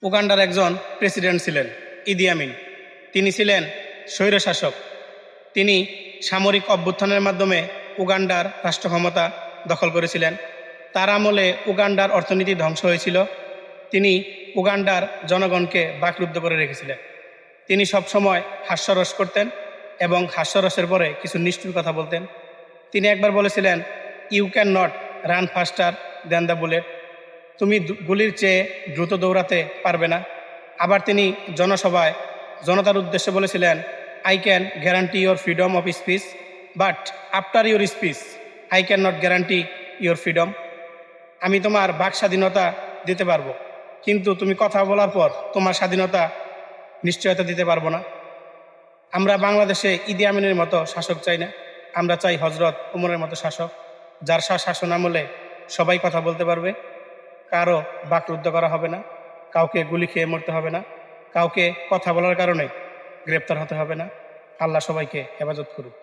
উগান্ডার একজন প্রেসিডেন্ট ছিলেন ইদি আমিন। তিনি ছিলেন স্বৈরশাসক। তিনি সামরিক অভ্যুত্থানের মাধ্যমে উগান্ডার রাষ্ট্র ক্ষমতা দখল করেছিলেন। তার আমলে উগান্ডার অর্থনীতি ধ্বংস হয়েছিল। তিনি উগান্ডার জনগণকে বাকরুদ্ধ করে রেখেছিলেন। তিনি সবসময় হাস্যরস করতেন এবং হাস্যরসের পরে কিছু নিষ্ঠুর কথা বলতেন। তিনি একবার বলেছিলেন, you can not run faster than the bullet. তুমি গুলির চেয়ে দ্রুত দৌড়াতে পারবে না। আবার তিনি জনসভায় জনতার উদ্দেশ্যে বলেছিলেন, I can guarantee your freedom of speech, but after your speech I can not guarantee your freedom. আমি তোমার বাক স্বাধীনতা দিতে পারবো, কিন্তু তুমি কথা বলার পর তোমার স্বাধীনতা নিশ্চয়তা দিতে পারবো না। আমরা বাংলাদেশে ইদি আমিনের মতো শাসক চাই না। আমরা চাই হজরত ওমরের মতো শাসক, যার শাসন আমলে সবাই কথা বলতে পারবে, কারো বাকরুদ্ধ করা হবে না, কাউকে গুলি খেয়ে মরতে হবে না, কাউকে কথা বলার কারণে গ্রেপ্তার হতে হবে না। আল্লাহ সবাইকে হেফাজত করুক।